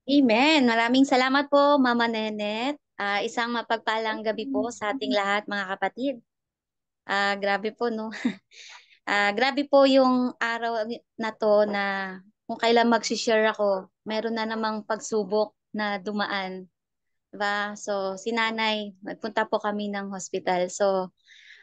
Amen. Maraming salamat po, Mama Nenet. Isang mapagpalang gabi po sa ating lahat, mga kapatid. Grabe po, no? Grabe po yung araw na to na kung kailan mag-share ako, meron na namang pagsubok na dumaan. Diba? So, si nanay, nagpunta po kami ng hospital. So,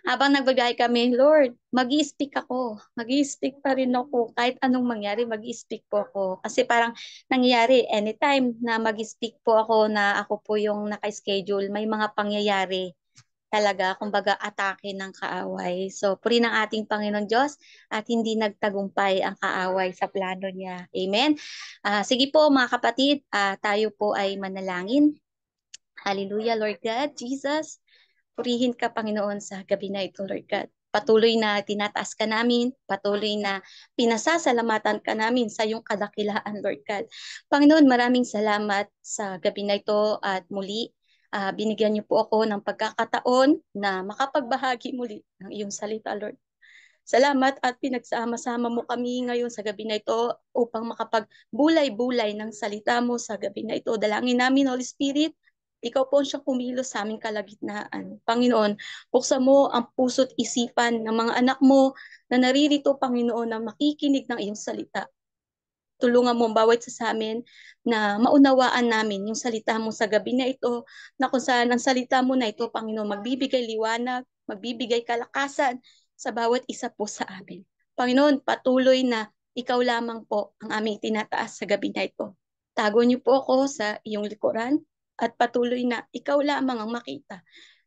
habang nagbabiyahe kami, Lord, mag-i-speak ako. Mag-i-speak pa rin ako. Kahit anong mangyari, mag-i-speak po ako. Kasi parang nangyayari, anytime na mag-i-speak po ako na ako po yung naka-schedule, may mga pangyayari talaga, kumbaga atake ng kaaway. So, puri ng ating Panginoon Diyos at hindi nagtagumpay ang kaaway sa plano niya. Amen. Sige po mga kapatid, tayo po ay manalangin. Hallelujah, Lord God, Jesus. Purihin ka, Panginoon, sa gabi na ito, Lord God. Patuloy na tinataas ka namin, patuloy na pinasasalamatan ka namin sa iyong kadakilaan, Lord God. Panginoon, maraming salamat sa gabi na ito at muli, binigyan niyo po ako ng pagkakataon na makapagbahagi muli ng iyong salita, Lord. Salamat at pinagsama-sama mo kami ngayon sa gabi na ito upang makapagbulay-bulay ng salita mo sa gabi na ito. Dalangin namin, Holy Spirit, ikaw po ang siyang kumilos sa aming kalagitnaan. Panginoon, buksan mo ang puso't isipan ng mga anak mo na naririto, Panginoon, na makikinig ng iyong salita. Tulungan mo ang bawat sa amin na maunawaan namin yung salita mo sa gabi na ito, na kung saan ang salita mo na ito, Panginoon, magbibigay liwanag, magbibigay kalakasan sa bawat isa po sa amin. Panginoon, patuloy na ikaw lamang po ang aming tinataas sa gabi na ito. Tago niyo po ako sa iyong likuran at patuloy na ikaw lamang ang makita.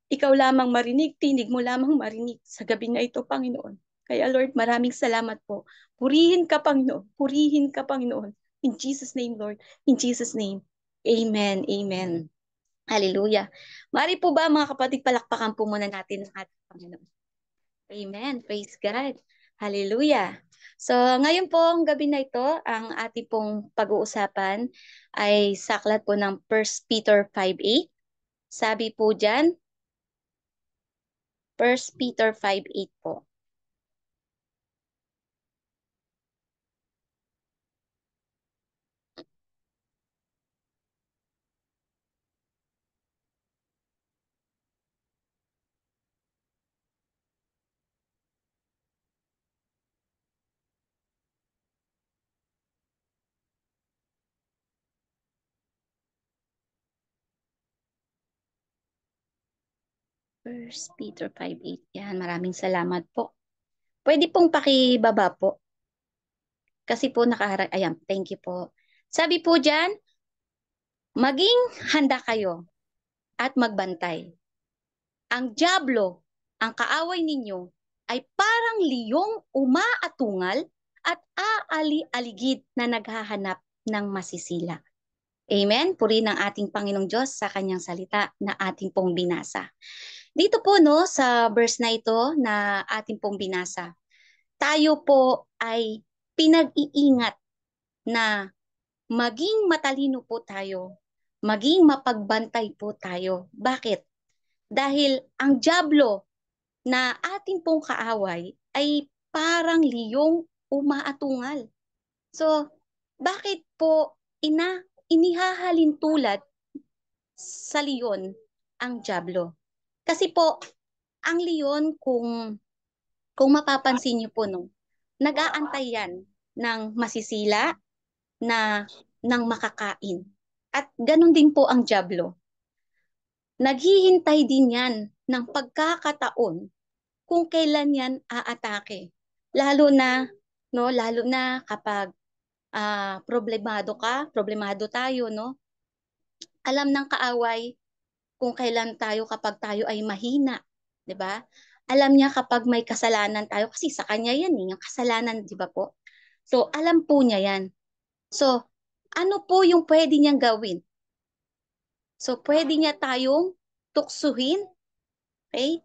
Ikaw lamang marinig, tinig mo lamang marinig sa gabi na ito, Panginoon. Kaya Lord, maraming salamat po. Purihin ka, Panginoon. Purihin ka, Panginoon. In Jesus' name, Lord. In Jesus' name. Amen. Amen. Hallelujah. Mari po ba mga kapatid, palakpakan po muna natin ang ating Panginoon. Amen. Praise God. Hallelujah. So, ngayon po, ang gabi na ito, ang ating pong pag-uusapan ay saklat po ng 1 Peter 5:8. Sabi po dyan, 1 Peter 5:8 po. First Peter 5:8. Yan, maraming salamat po. Pwede pong pakibaba po. Kasi po nakaharap. Ayan, thank you po. Sabi po dyan, maging handa kayo at magbantay. Ang dyablo, ang kaaway ninyo, ay parang liyong umaatungal at aali-aligid na naghahanap ng masisila. Amen. Puri ng ating Panginoong Diyos sa kanyang salita na ating pong binasa. Dito po no sa verse na ito na ating pong binasa, tayo po ay pinag-iingat na maging matalino po tayo, maging mapagbantay po tayo. Bakit? Dahil ang dyablo na ating pong kaaway ay parang liyong umaatungal. So, bakit po inihahalin tulad sa leon ang dyablo? Kasi po, ang leon kung mapapansin niyo po no, nag-aantay yan ng masisila na ng makakain. At ganun din po ang dyablo. Naghihintay din yan ng pagkakataon kung kailan yan aatake. Lalo na no, lalo na kapag problemado tayo no. Alam ng kaaway kung kailan tayo kapag tayo ay mahina, 'di ba? Alam niya kapag may kasalanan tayo kasi sa kanya 'yan yung kasalanan, 'di ba po? So, alam po niya 'yan. So, ano po yung pwede niyang gawin? So, pwede niya tayong tuksuhin, okay?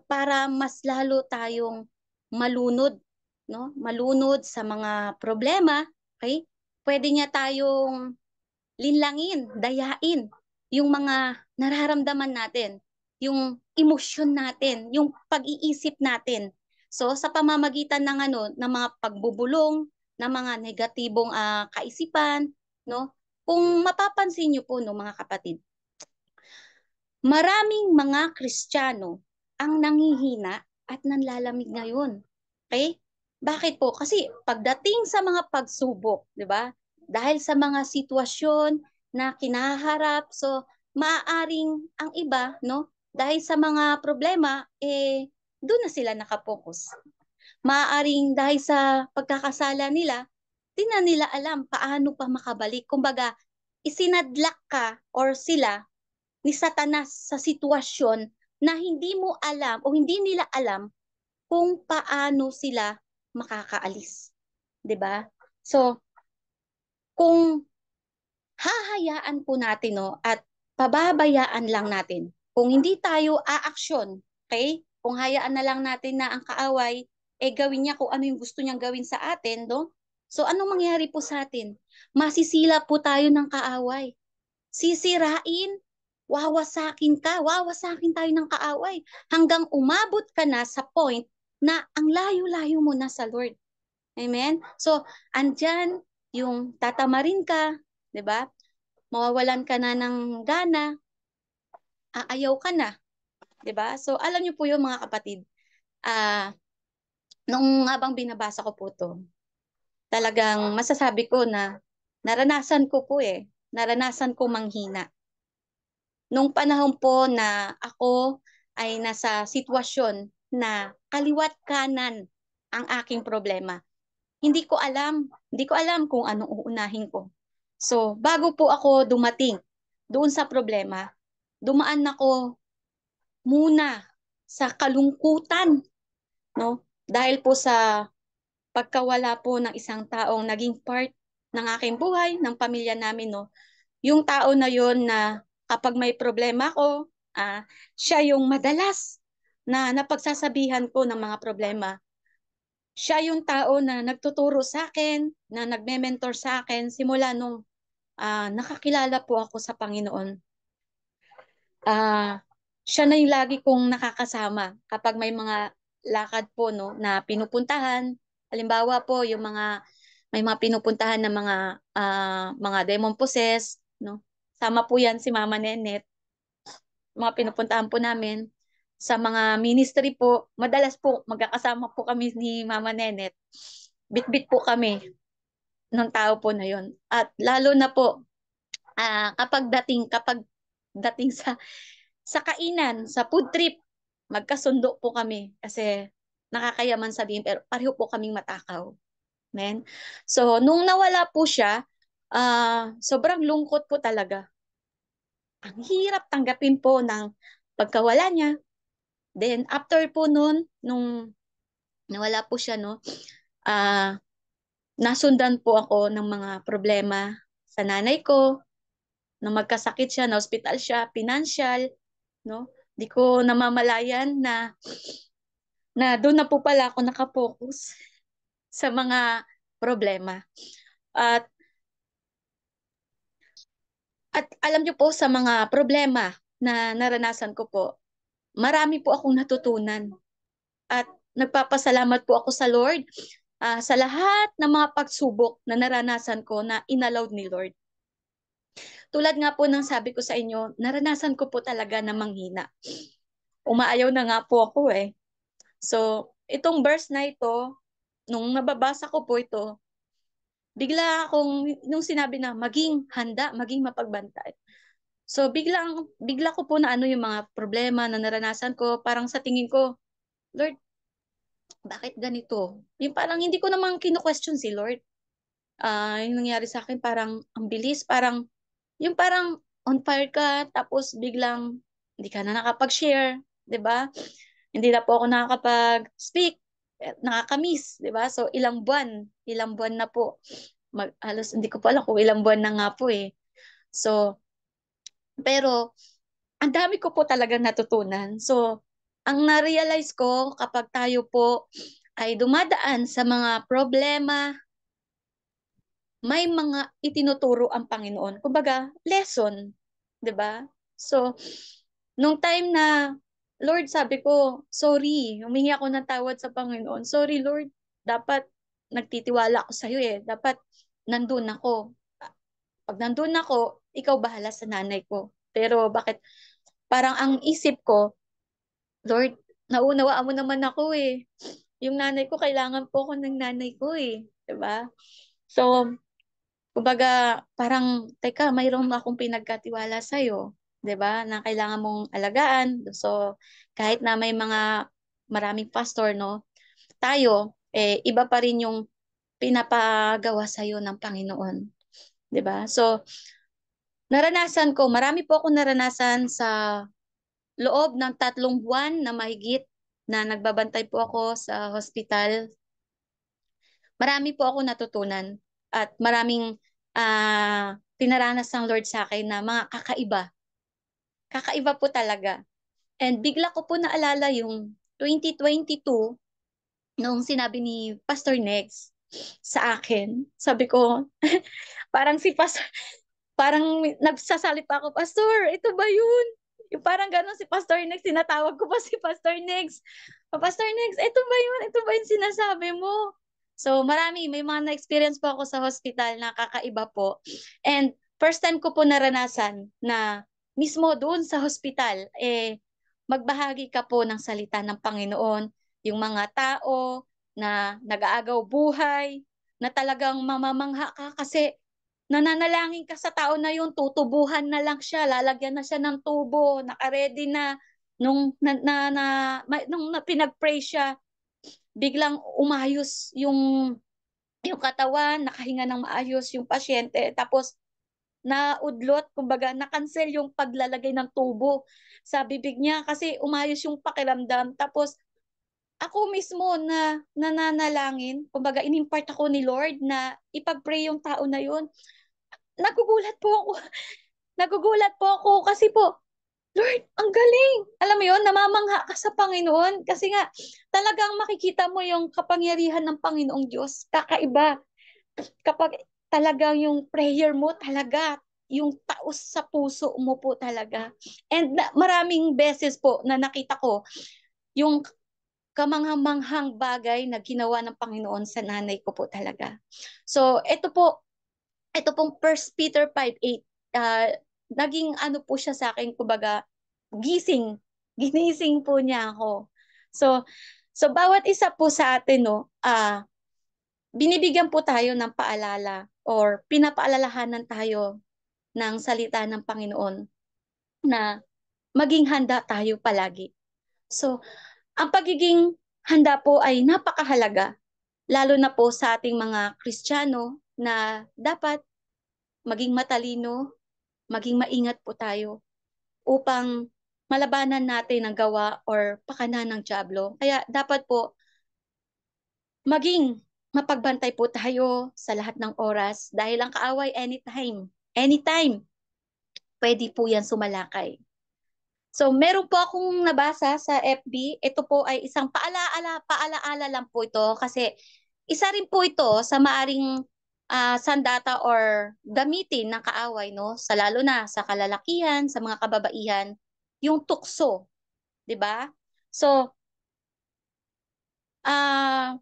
Para mas lalo tayong malunod, no? Malunod sa mga problema, okay? Pwede niya tayong linlangin, dayain yung mga nararamdaman natin, yung emosyon natin, yung pag-iisip natin. So sa pamamagitan ng ng mga pagbubulong, ng mga negatibong kaisipan, no? Kung mapapansin niyo po, no, mga kapatid, maraming mga Kristiyano ang nanghihina at nanlalamig ngayon. Okay? Bakit po? Kasi pagdating sa mga pagsubok, 'di ba? Dahil sa mga sitwasyon na kinaharap, so maaaring ang iba, no, dahil sa mga problema, doon na sila nakapokus. Maaaring dahil sa pagkakasala nila, di na nila alam paano pa makabalik. Kumbaga, isinadlak ka or sila ni Satanas sa sitwasyon na hindi mo alam o hindi nila alam kung paano sila makakaalis. 'Di ba? So, kung hahayaan po natin, no, at pababayaan lang natin, kung hindi tayo aaksyon, okay? Kung hayaan na lang natin na ang kaaway gawin niya kung ano yung gusto niyang gawin sa atin, no? So anong mangyari po sa atin? Masisila po tayo ng kaaway. Sisirain, wawasakin tayo ng kaaway hanggang umabot ka na sa point na ang layo-layo mo na sa Lord. Amen? So, andyan yung tatamarin ka, 'di ba? Mawawalan ka na ng gana, aayaw ka na, 'di ba? So, alam niyo po yung mga kapatid, nung habang binabasa ko po 'to, talagang masasabi ko na naranasan ko po naranasan ko manghina. Nung panahon po na ako ay nasa sitwasyon na kaliwat kanan ang aking problema. Hindi ko alam kung anong uunahin ko. So, bago po ako dumating doon sa problema, dumaan ako muna sa kalungkutan, no? Dahil po sa pagkawala po ng isang taong naging part ng aking buhay, ng pamilya namin, no? Yung tao na yon na kapag may problema ko, siya yung madalas na napagsasabihan ko ng mga problema. Siya yung tao na nagtuturo sa akin, na nagme-mentor sa akin simula nung nakakilala po ako sa Panginoon. Siya na yung lagi kong nakakasama kapag may mga lakad po, no, na pinupuntahan. Halimbawa po yung may mga pinupuntahan na mga demon possessed, no. Sama po yan si Mama Nenet. Mga pinupuntahan po namin sa mga ministry po, madalas po magkakasama po kami ni Mama Nenet. Bit-bit po kami ng tao po na yon. At lalo na po kapag dating sa kainan, sa food trip, magkasundo po kami kasi nakakayaman sabihin pero pareho po kaming matakaw. Men. So nung nawala po siya, sobrang lungkot po talaga. Ang hirap tanggapin po ng pagkawala niya. Then after po nung nawala po siya, no, nasundan po ako ng mga problema sa nanay ko, na magkasakit siya, na hospital siya, financial, no? Di ko namamalayan na doon na po pala ako nakapokus sa mga problema. At alam niyo po sa mga problema na naranasan ko po, marami po akong natutunan. At nagpapasalamat po ako sa Lord sa lahat ng mga pagsubok na naranasan ko na inallowed ni Lord. Tulad nga po ng sabi ko sa inyo, naranasan ko po talaga na manghina. Umaayaw na nga po ako So, itong verse na ito, nung nababasa ko po ito, nung sinabi na maging handa, maging mapagbantay. So, bigla ko po na ano yung mga problema na naranasan ko, parang sa tingin ko, Lord, bakit ganito? Yung parang hindi ko naman kino-question si Lord. Yung nangyari sa akin, parang ang bilis, yung parang on fire ka, tapos biglang hindi ka na nakapag-share, 'di ba? Hindi na po ako nakakapag-speak, nakakamiss, 'di ba? So ilang buwan na po. Halos hindi ko pa alam kung ilang buwan na nga po So, pero ang dami ko po talagang natutunan. So, ang na-realize ko kapag tayo po ay dumadaan sa mga problema, may mga itinuturo ang Panginoon. Kumbaga, lesson, 'di ba? So, nung time na Lord, sabi ko, sorry, humingi ako ng tawad sa Panginoon. Sorry, Lord, dapat nagtitiwala ako sa iyo Dapat nandun ako. Pag nandun ako, ikaw bahala sa nanay ko. Pero bakit parang ang isip ko, Lord, naunawaan mo naman ako eh. Yung nanay ko, kailangan po ako ng nanay ko eh. 'Di ba? So, kumbaga, parang, teka, mayroon akong pinagkatiwala sa'yo, 'di ba, na kailangan mong alagaan. So, kahit na may mga maraming pastor, no, tayo, iba pa rin yung pinapagawa sa'yo ng Panginoon, 'di ba? So, marami po ako naranasan sa loob ng 3 buwan na mahigit na nagbabantay po ako sa hospital. Marami po ako natutunan at maraming pinaranas ng Lord sa akin na mga kakaiba. Kakaiba po talaga. And bigla ko po naalala yung 2022 nung sinabi ni Pastor Nex sa akin. Sabi ko, parang si Pastor, parang nagsasalita pa ako, Pastor, ito ba yun? Yung parang gano'n si Pastor Nex, tinatawag ko pa si Pastor Nex. Pastor Nex, ito ba yun? Ito ba yung sinasabi mo? So may mga na-experience po ako sa hospital na kakaiba po. And first time ko po naranasan na mismo doon sa hospital, magbahagi ka po ng salita ng Panginoon, yung mga tao na nag-aagaw buhay, na talagang mamamangha ka kasi nananalangin ka sa tao na yun, tutubuhan na lang siya, lalagyan na siya ng tubo, naka-ready na, nung pinag-pray siya, biglang umayos yung katawan, nakahinga ng maayos yung pasyente, tapos naudlot, kumbaga na-cancel yung paglalagay ng tubo sa bibig niya kasi umayos yung pakiramdam. Tapos ako mismo na nananalangin, kumbaga inimpart ako ni Lord na ipag-pray yung tao na yun. Nagugulat po ako. Nagugulat po ako kasi po, Lord, ang galing. Alam mo yun, namamangha ka sa Panginoon kasi nga talagang makikita mo yung kapangyarihan ng Panginoong Diyos. Kakaiba. Kapag talagang yung prayer mo talaga, yung taos sa puso mo po talaga. And maraming beses po na nakita ko yung kamanghamanghang bagay na ginawa ng Panginoon sa nanay ko po talaga. So, ito pong First Peter 5:8, naging ano po siya sa akin, kumbaga, ginising po niya ako. So, bawat isa po sa atin, no, binibigyan po tayo ng paalala or pinapaalalahanan tayo ng salita ng Panginoon na maging handa tayo palagi. So, ang pagiging handa po ay napakahalaga, lalo na po sa ating mga Kristiyano na dapat maging matalino, maging maingat po tayo upang malabanan natin ang gawa or pakana ng dyablo. Kaya dapat po maging mapagbantay po tayo sa lahat ng oras dahil ang kaaway anytime, pwede po yan sumalakay. So, meron po akong nabasa sa FB. Ito po ay isang paalaala lang po ito kasi isa rin po ito sa maaring sandata or gamitin ng kaaway, no? Sa lalo na sa kalalakihan, sa mga kababaihan, yung tukso, 'di ba? So, ah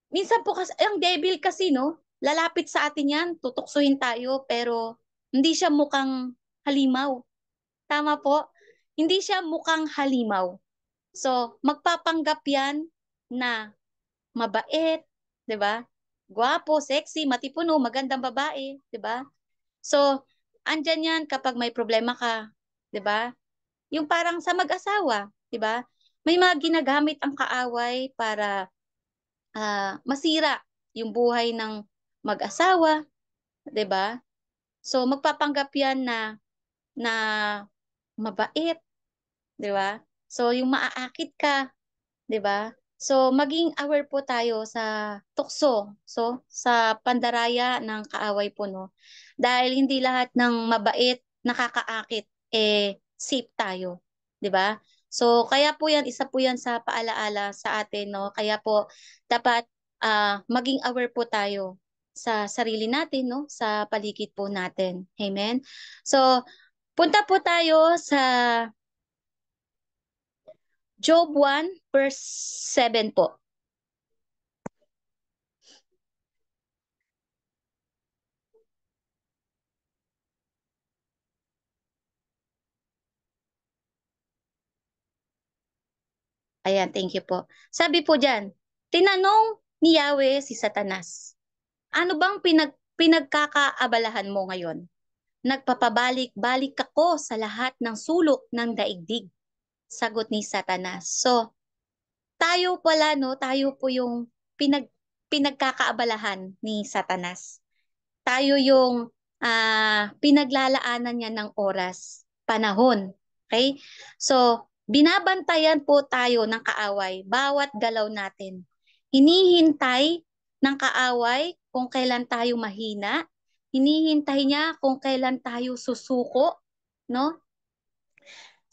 minsan po kasi ang devil kasi, no, lalapit sa atin 'yan, tutuksohin tayo pero hindi siya mukhang halimaw. Tama po? Hindi siya mukhang halimaw. So, magpapanggap 'yan na mabait, 'di ba? Gwapo, sexy, matipuno, magandang babae, 'di ba? So, andyan 'yan kapag may problema ka, 'di ba? Yung parang sa mag-asawa, 'di ba? May mga ginagamit ang kaaway para masira yung buhay ng mag-asawa, 'di ba? So magpapanggap 'yan na mabait, 'di ba? So yung maaakit ka, 'di ba? So maging aware po tayo sa tukso, so sa pandaraya ng kaaway po, no. Dahil hindi lahat ng mabait nakakaakit safe tayo, 'di ba? So kaya po 'yan, isa po 'yan sa paalaala sa atin, no. Kaya po dapat maging aware po tayo sa sarili natin, no, sa paligid po natin. Amen. So punta po tayo sa Job 1 verse 7 po. Ayan, thank you po. Sabi po diyan, tinanong ni Yahweh si Satanas, ano bang pinagkakaabalahan mo ngayon? Nagpapabalik-balik ako sa lahat ng sulok ng daigdig. Sagot ni Satanas. So, tayo pala, no? Tayo po yung pinagkakaabalahan ni Satanas. Tayo yung pinaglalaanan niya ng oras, panahon. Okay? So, binabantayan po tayo ng kaaway, bawat galaw natin. Hinihintay ng kaaway kung kailan tayo mahina, hinihintay niya kung kailan tayo susuko, no?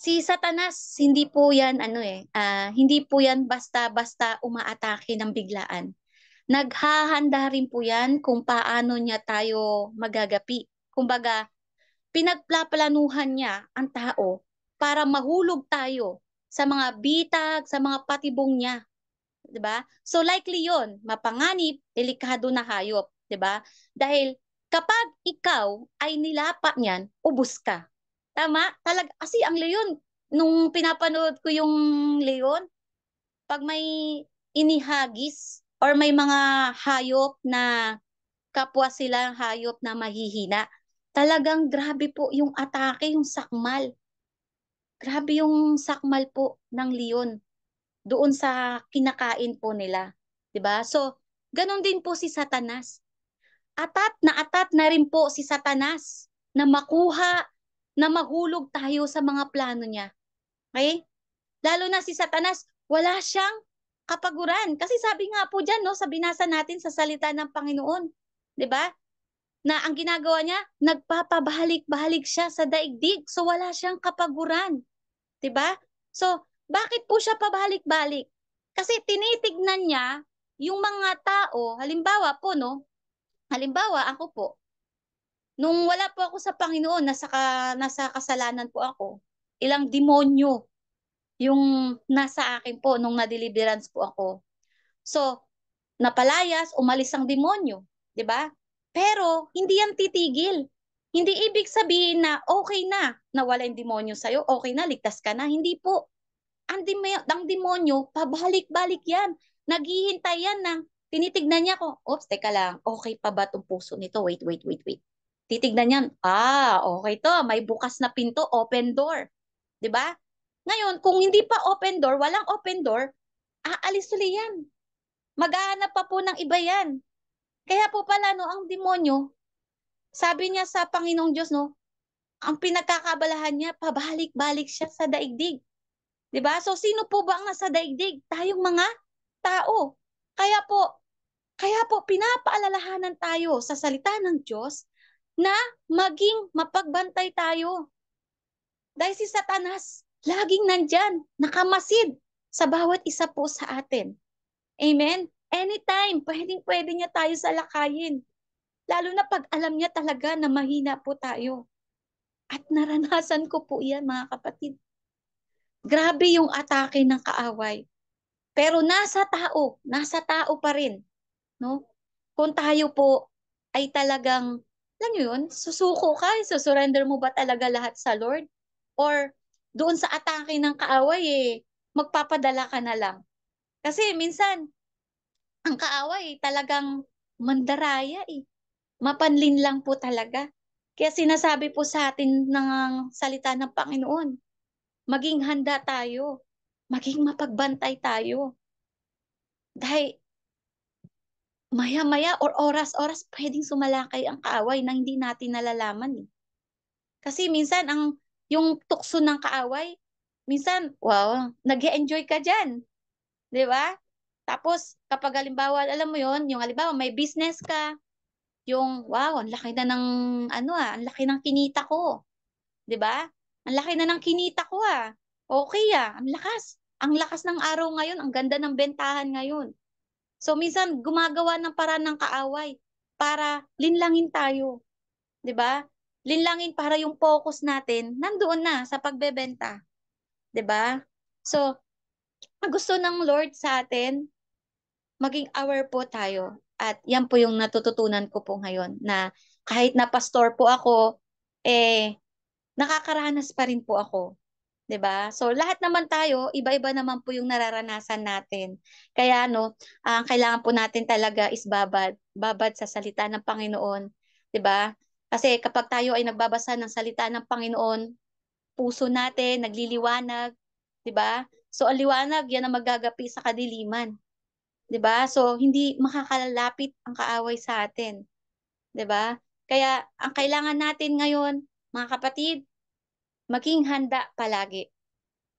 Si Satanas, hindi po yan hindi po yan basta-basta umaatake ng biglaan. Naghahanda rin po yan kung paano niya tayo magagapi. Kumbaga, pinagplaplanuhan niya ang tao para mahulog tayo sa mga bitag, sa mga patibong niya. 'Di ba? So likely 'yon, mapanganib, delikado na hayop, 'di ba? Dahil kapag ikaw ay nilapa niyan, ubos ka. Tama? Kasi ang leon, nung pinapanood ko yung leon, pag may inihagis or may mga hayop na kapwa sila hayop na mahihina, talagang grabe po yung atake, yung sakmal. Grabe yung sakmal po ng leon doon sa kinakain po nila, 'di ba? So, ganun din po si Satanas. Atat na rin po si Satanas na makuha, na mahulog tayo sa mga plano niya. Okay? Lalo na si Satanas, wala siyang kapaguran. Kasi sabi nga po diyan, no, sa binasa natin sa salita ng Panginoon, 'di ba? Na ang ginagawa niya, nagpapabalik-balik siya sa daigdig. So wala siyang kapaguran. 'Di ba? So, bakit po siya pabalik-balik? Kasi tinitignan niya yung mga tao, halimbawa po, no? Halimbawa, ako po, nung wala po ako sa Panginoon, nasa kasalanan po ako, ilang demonyo yung nasa akin po nung na-deliverance po ako. So, napalayas, umalis ang demonyo, 'di ba? Pero hindi yan titigil. Hindi ibig sabihin na okay na, nawala yung demonyo sa'yo, okay na, ligtas ka na. Hindi po. Ang demonyo, pabalik-balik yan. Naghihintay yan ng, tinitignan niya ko, oops, teka lang, okay pa ba itong puso nito? Wait, wait, wait, wait. Titignan niyan, okay to, may bukas na pinto, open door. 'Di ba? Ngayon, kung hindi pa open door, walang open door, aalis ulit yan. Maghahanap pa po ng iba yan. Kaya po pala, no, ang demonyo, sabi niya sa Panginoong Diyos, no, ang pinagkakabalahan niya, pabalik-balik siya sa daigdig. 'Di ba? So sino po ba ang nasa daigdig? Tayong mga tao. Kaya po, kaya po pinapaalalahanan tayo sa salita ng Diyos na maging mapagbantay tayo. Dahil si Satanas, laging nandyan, nakamasid sa bawat isa po sa atin. Amen? Anytime, pwedeng-pwede niya tayo salakayin. Lalo na pag alam niya talaga na mahina po tayo. At naranasan ko po yan, mga kapatid. Grabe yung atake ng kaaway. Pero nasa tao pa rin, no? Kung tayo po ay talagang, alam nyo yun, susuko ka, susurrender mo ba talaga lahat sa Lord? Or doon sa atake ng kaaway, magpapadala ka na lang. Kasi minsan, ang kaaway talagang mandaraya eh. Mapanlin lang po talaga. Kaya sinasabi po sa atin ng salita ng Panginoon, maging handa tayo, maging mapagbantay tayo. Dahil maya-maya or oras-oras pwedeng sumalakay ang kaaway na hindi natin nalalaman eh. Kasi minsan yung tukso ng kaaway, minsan, wow, nag-enjoy ka dyan. Di ba? Tapos, kapag halimbawa, alam mo yon, yung halimbawa, may business ka, yung, wow, ang laki na ng, ang laki ng kinita ko. Di ba? Ang laki na ng kinita ko Okay ang lakas. Ang lakas ng araw ngayon, ang ganda ng bentahan ngayon. So minsan gumagawa ng paraan ng kaaway para linlangin tayo, 'di ba? Linlangin para yung focus natin nandoon na sa pagbebenta, 'di ba? So, ang gusto ng Lord sa atin, maging aware po tayo. At yan po yung natututunan ko po ngayon na kahit na pastor po ako, nakakaranas pa rin po ako 'di ba? So lahat naman tayo, iba-iba naman po yung nararanasan natin. Kaya ang kailangan po natin talaga is babad sa salita ng Panginoon, 'di ba? Kasi kapag tayo ay nagbabasa ng salita ng Panginoon, puso natin nagliliwanag, 'di ba? So ang liwanag 'yan ang maggagapi sa kadiliman, 'di ba? So hindi makakalapit ang kaaway sa atin, 'di ba? Kaya ang kailangan natin ngayon, mga kapatid, maging handa palagi.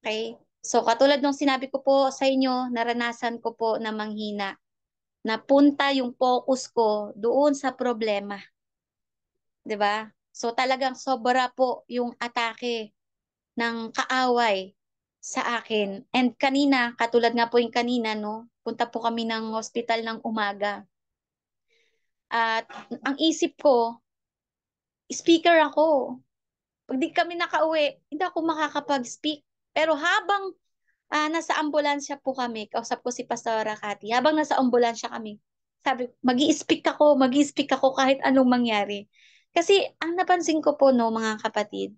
Okay? So katulad nung sinabi ko po sa inyo, naranasan ko po na manghina. Napunta yung focus ko doon sa problema, 'di ba? So talagang sobra po yung atake ng kaaway sa akin. And kanina, katulad nga po yung kanina, punta po kami ng hospital ng umaga. At ang isip ko, speaker ako. Pag di kami nakauwi, hindi ako makakapag-speak. Pero habang nasa ambulansya po kami, kausap ko si Pastora Cathy, habang nasa ambulansya kami, sabi, mag-i-speak ako kahit anong mangyari. Kasi ang napansin ko po, mga kapatid,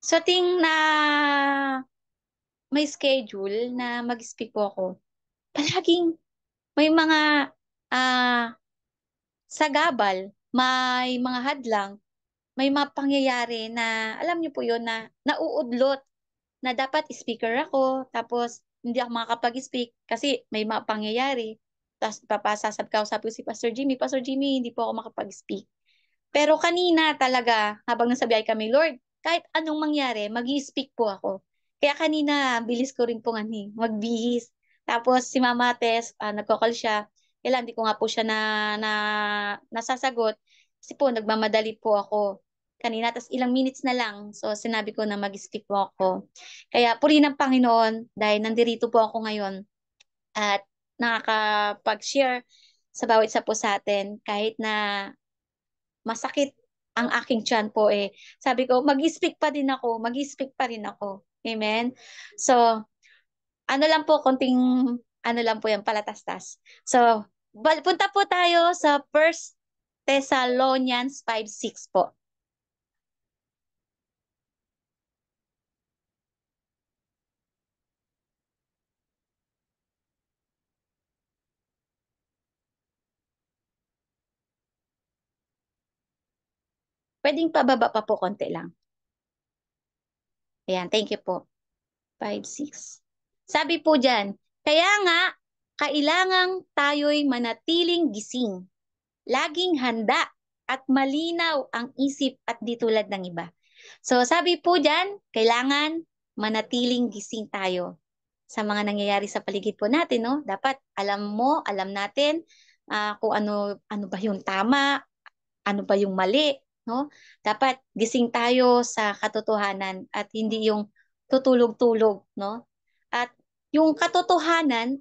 sa ting na may schedule na mag-speak po ako, palaging may mga ah, sagabal, may mga hadlang, may mga pangyayari na, alam niyo po yun, na nauudlot na dapat speaker ako, tapos hindi ako makakapag-speak kasi may mga pangyayari. Tapos sabi ko si Pastor Jimmy, hindi po ako makapag-speak. Pero kanina talaga, habang nasa biyahe kami, Lord, kahit anong mangyari, mag-i-speak po ako. Kaya kanina, bilis ko rin po magbihis. Tapos si Mama Tess, nagko-call siya. Kailan, hindi ko nga po siya na nasasagot. Kasi po, nagmamadali po ako kanina. Tapos ilang minutes na lang. So, sinabi ko na mag-speak po ako. Kaya purihin ng Panginoon dahil nandirito po ako ngayon at nakakapag-share sa bawat isa po sa atin kahit na masakit ang aking tiyan po sabi ko, mag-speak pa din ako, mag-speak pa rin ako. Amen? So, ano lang po, konting, ano lang po yan, palatastas. So, punta po tayo sa First Thessalonians 5:6 po. Pwedeng pababa pa po konti lang. Ayan, thank you po. 5:6. Sabi po dyan, kaya nga, kailangang tayo'y manatiling gising, laging handa at malinaw ang isip at di tulad ng iba. So sabi po dyan, kailangan manatiling gising tayo sa mga nangyayari sa paligid po natin, no? Dapat alam natin kung ano ba yung tama, ano ba yung mali, no? Dapat gising tayo sa katotohanan at hindi yung tutulog-tulog, no? At yung katotohanan,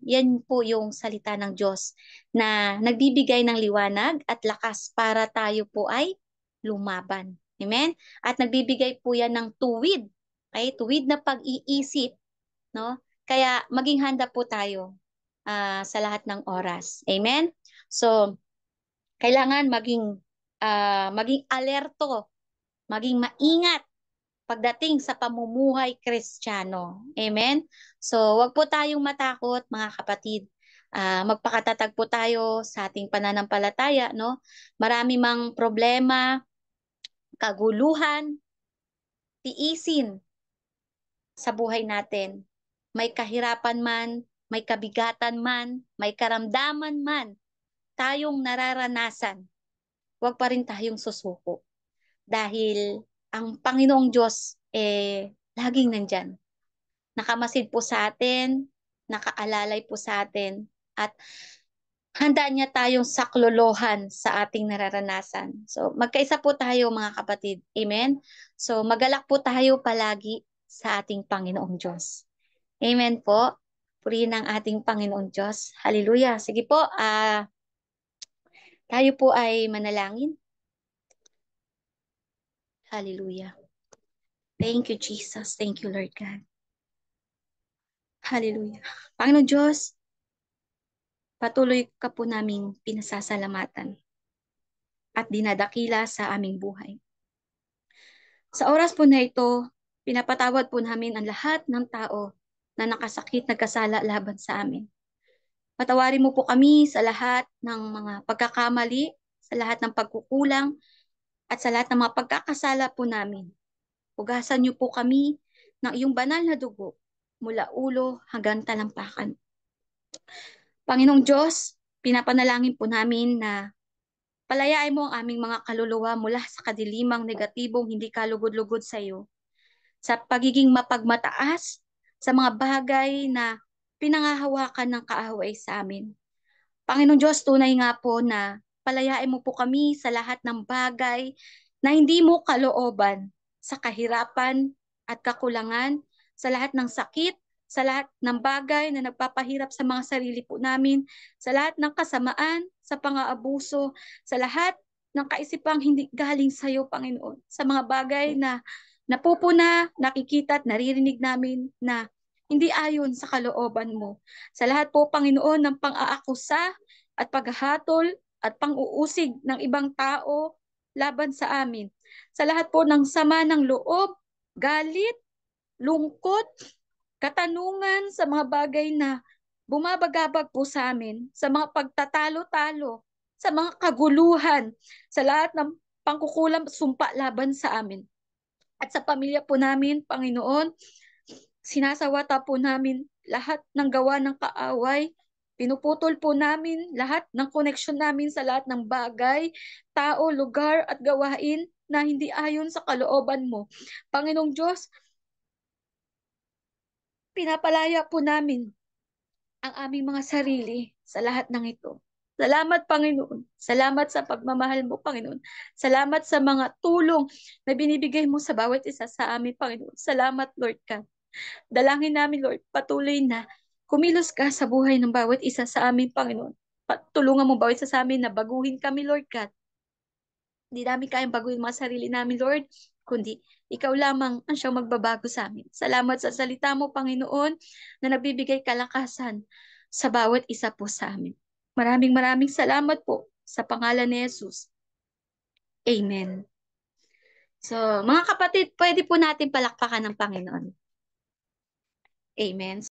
yan po yung salita ng Diyos na nagbibigay ng liwanag at lakas para tayo po ay lumaban. Amen? At nagbibigay po yan ng tuwid, okay? Tuwid na pag-iisip, no? Kaya maging handa po tayo sa lahat ng oras. Amen? So, kailangan maging alerto, maging maingat pagdating sa pamumuhay Kristiyano. Amen? So, wag po tayong matakot, mga kapatid. Magpakatatag po tayo sa ating pananampalataya, no? Marami mang problema, kaguluhan, tiisin sa buhay natin. May kahirapan man, may kabigatan man, may karamdaman man tayong nararanasan, huwag pa rin tayong susuko. Dahil ang Panginoong Diyos laging nandyan. Nakamasid po sa atin, nakaalalay po sa atin, at handa niya tayong saklolohan sa ating nararanasan. So, magkaisa po tayo mga kapatid. Amen? So, magalak po tayo palagi sa ating Panginoong Diyos. Amen po. Purihin ang ating Panginoong Diyos. Hallelujah. Sige po, tayo po ay manalangin. Hallelujah. Thank you, Jesus. Thank you, Lord God. Hallelujah. Panginoon Diyos, patuloy ka po naming pinasasalamatan at dinadakila sa aming buhay. Sa oras po na ito, Pinapatawad po namin ang lahat ng tao na nakasakit, nagkasala laban sa amin. Patawarin mo po kami sa lahat ng mga pagkakamali, sa lahat ng pagkukulang, at sa lahat ng mga pagkakasala po namin. Hugasan niyo po kami ng iyong banal na dugo mula ulo hanggang talampakan. Panginoong Diyos, pinapanalangin po namin na palayain mo ang aming mga kaluluwa mula sa kadilimang negatibong hindi kalugod-lugod sa iyo, sa pagiging mapagmataas sa mga bagay na pinangahawakan ng kaaway sa amin. Panginoong Diyos, tunay nga po na palayain mo po kami sa lahat ng bagay na hindi mo kalooban, sa kahirapan at kakulangan, sa lahat ng sakit, sa lahat ng bagay na nagpapahirap sa mga sarili po namin, sa lahat ng kasamaan, sa pang-aabuso, sa lahat ng kaisipang hindi galing sa iyo, Panginoon, sa mga bagay na napupuna, nakikita at naririnig namin na hindi ayon sa kalooban mo. Sa lahat po, Panginoon, ng pang-aakusa at paghahatol at pang-uusig ng ibang tao laban sa amin. Sa lahat po ng sama ng loob, galit, lungkot, katanungan sa mga bagay na bumabagabag po sa amin, sa mga pagtatalo-talo, sa mga kaguluhan, sa lahat ng pangkukulam sumpa laban sa amin. At sa pamilya po namin, Panginoon, sinasawata po namin lahat ng gawa ng kaaway. Pinuputol po namin lahat ng koneksyon namin sa lahat ng bagay, tao, lugar at gawain na hindi ayon sa kalooban mo. Panginoong Diyos, pinapalaya po namin ang aming mga sarili sa lahat ng ito. Salamat, Panginoon. Salamat sa pagmamahal mo, Panginoon. Salamat sa mga tulong na binibigay mo sa bawat isa sa amin, Panginoon. Salamat, Lord God. Dalangin namin, Lord, patuloy na kumilos ka sa buhay ng bawat isa sa amin, Panginoon. Tulungan mo bawat isa sa amin na baguhin kami, Lord God. Hindi namin kayang baguhin mga sarili namin, Lord, kundi ikaw lamang ang siyang magbabago sa amin. Salamat sa salita mo, Panginoon, na nagbibigay kalakasan sa bawat isa po sa amin. Maraming maraming salamat po sa pangalan ni Jesus. Amen. So, mga kapatid, pwede po natin palakpakan ng Panginoon. Amen.